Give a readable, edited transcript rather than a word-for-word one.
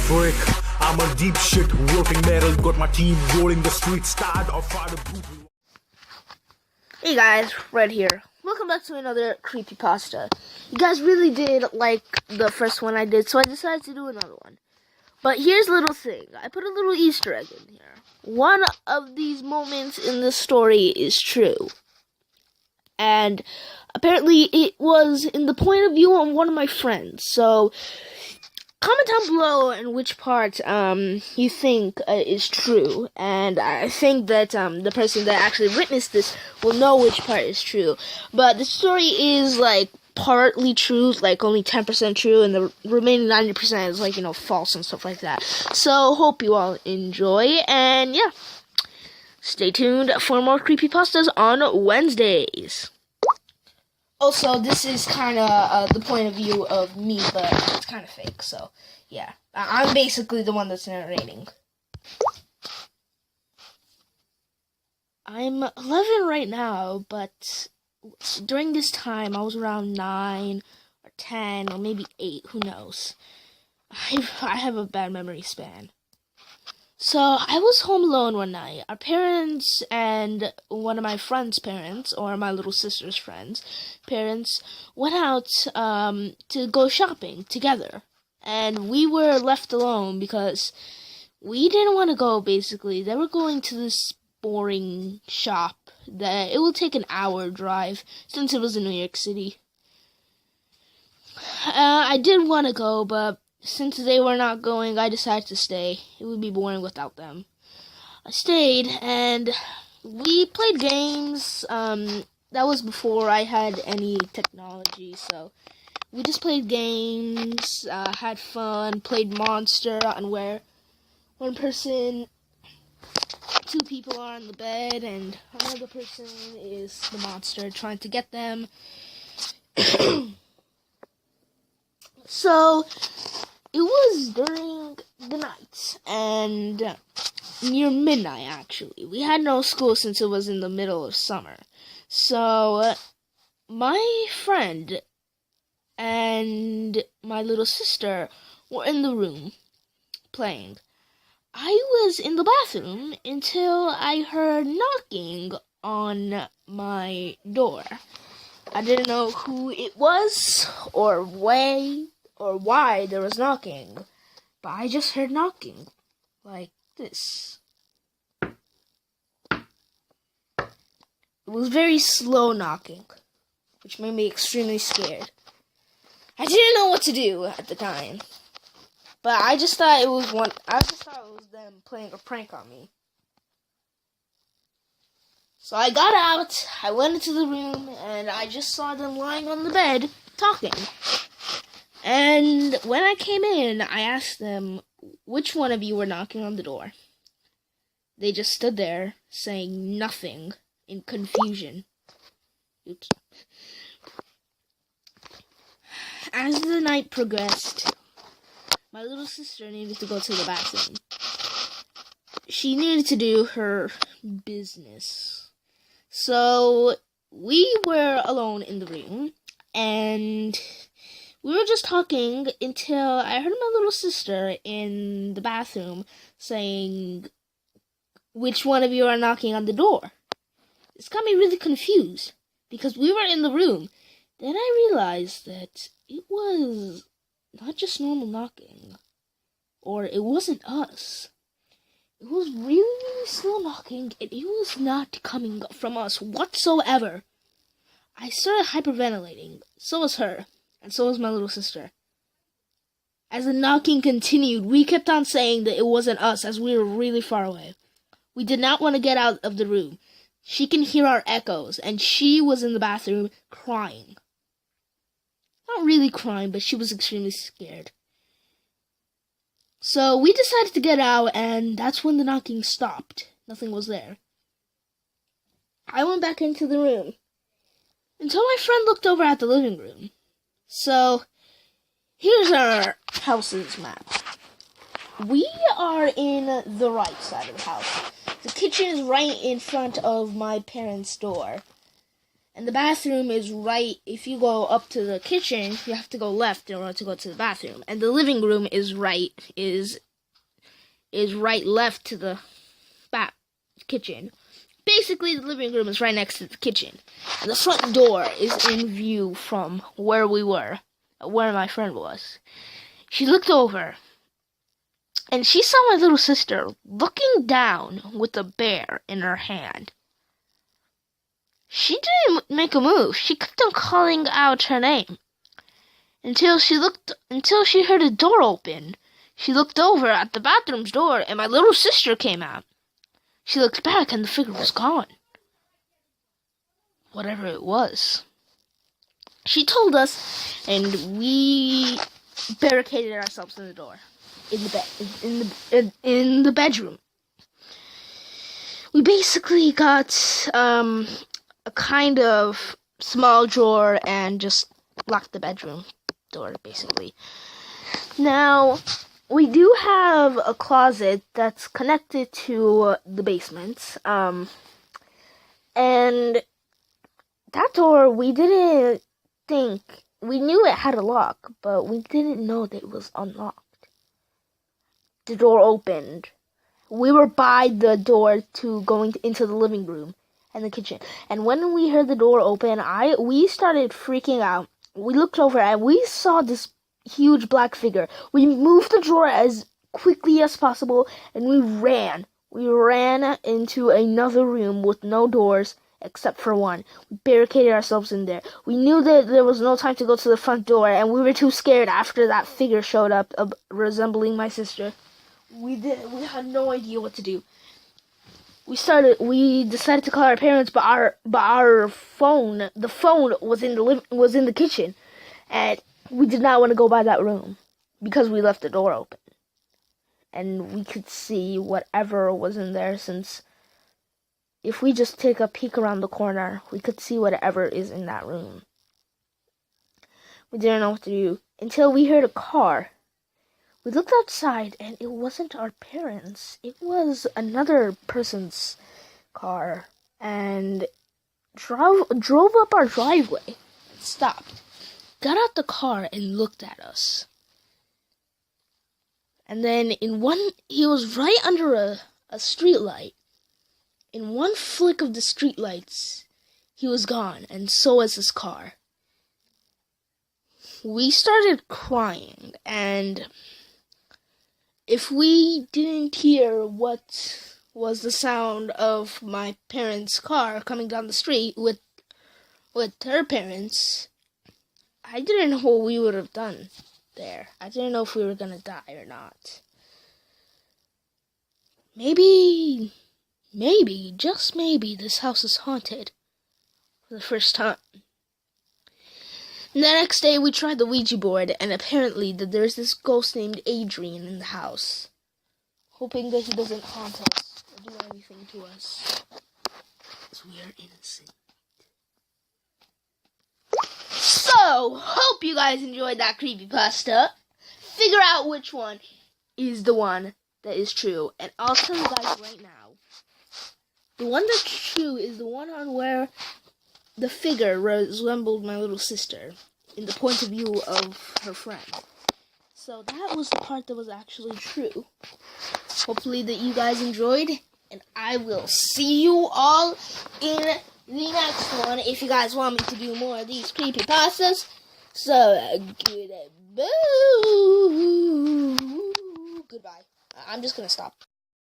frick. I'm on deep shit, working metal, got my team rolling the streets, tired of the brutal. Hey guys, Red here. Welcome back to another CREEPYPASTA. You guys really did like the first one I did, so I decided to do another one. But here's a little thing. I put a little Easter egg in here. One of these moments in the story is true. And apparently it was in the point of view of one of my friends. So comment down below in which part you think is true, and I think that the person that actually witnessed this will know which part is true. But the story is like partly true, like only 10% true, and the remaining 90% is like, false and stuff like that. So hope you all enjoy, and yeah, stay tuned for more creepypastas on Wednesdays. Also, this is kind of the point of view of me, but it's kind of fake, so yeah. I'm basically the one that's narrating. I'm 11 right now, but during this time, I was around 9 or 10 or maybe 8, who knows. I have a bad memory span. So, I was home alone one night. Our parents and one of my friend's parents, or my little sister's friends' parents, went out to go shopping together. And we were left alone because we didn't want to go, basically. They were going to this boring shop that it will take an hour drive since it was in New York City. I did want to go, but since they were not going, I decided to stay. It would be boring without them. I stayed, and we played games. That was before I had any technology, so we just played games, had fun, played Monster, on where two people are on the bed, and another person is the monster trying to get them. So it was during the night, and near midnight, actually. We had no school since it was in the middle of summer. So, my friend and my little sister were in the room playing. I was in the bathroom until I heard knocking on my door. I didn't know who it was or why there was knocking, but I just heard knocking, like this. It was very slow knocking, which made me extremely scared. I didn't know what to do at the time, but I just thought it was them playing a prank on me. So I got out, I went into the room, and I just saw them lying on the bed, talking. And when I came in, I asked them, which one of you were knocking on the door? They just stood there, saying nothing, in confusion. Oops. As the night progressed, my little sister needed to go to the bathroom. She needed to do her business. So, we were alone in the room, and we were just talking until I heard my little sister in the bathroom saying, which one of you are knocking on the door? This got me really confused, because we were in the room. Then I realized that it was not just normal knocking, or it wasn't us. It was really, really slow knocking, and it was not coming from us whatsoever. I started hyperventilating. So was her. And so was my little sister. As the knocking continued, we kept on saying that it wasn't us, as we were really far away. We did not want to get out of the room. She can hear our echoes, and she was in the bathroom crying. Not really crying, but she was extremely scared. So we decided to get out, and that's when the knocking stopped. Nothing was there. I went back into the room until my friend looked over at the living room. So, here's our house's map. We are in the right side of the house. The kitchen is right in front of my parents' door. And the bathroom is right, if you go up to the kitchen, you have to go left in order to go to the bathroom. And the living room is right left to the kitchen. Basically, the living room is right next to the kitchen. And the front door is in view from where we were, where my friend was. She looked over, and she saw my little sister looking down with a bear in her hand. She didn't make a move. She kept on calling out her name until she heard a door open. She looked over at the bathroom's door, and my little sister came out. She looked back, and the figure was gone. Whatever it was. She told us, and we barricaded ourselves in the door, in the bedroom. We basically got a kind of small drawer and just locked the bedroom door, basically. Now, we do have a closet that's connected to the basement, and that door, we didn't think, we knew it had a lock, but we didn't know that it was unlocked. The door opened. We were by the door to going into the living room and the kitchen, and when we heard the door open, we started freaking out. We looked over and we saw this huge black figure. We moved the drawer as quickly as possible, and we ran. We ran into another room with no doors except for one. We barricaded ourselves in there. We knew that there was no time to go to the front door, and we were too scared after that figure showed up, resembling my sister. We had no idea what to do. We decided to call our parents, but our phone, the phone was in the kitchen, and we did not want to go by that room because we left the door open. And we could see whatever was in there, since if we just take a peek around the corner, we could see whatever is in that room. We didn't know what to do until we heard a car. We looked outside, and it wasn't our parents. It was another person's car, and drove up our driveway and stopped. Got out the car and looked at us. And then he was right under a street light. In one flick of the street lights, he was gone, and so was his car. We started crying, and if we didn't hear what was the sound of my parents' car coming down the street with her parents, I didn't know what we would have done there. I didn't know if we were gonna die or not. Maybe, just maybe, this house is haunted for the first time. And the next day, we tried the Ouija board, and apparently there's this ghost named Adrian in the house, hoping that he doesn't haunt us or do anything to us, because we are innocent. So, hope you guys enjoyed that creepypasta. Figure out which one is the one that is true. And I'll tell you guys right now. The one that's true is the one on where the figure resembled my little sister in the point of view of her friend. So that was the part that was actually true. Hopefully that you guys enjoyed. And I will see you all in the next one if you guys want me to do more of these creepypastas. So, goodbye. I'm just gonna stop.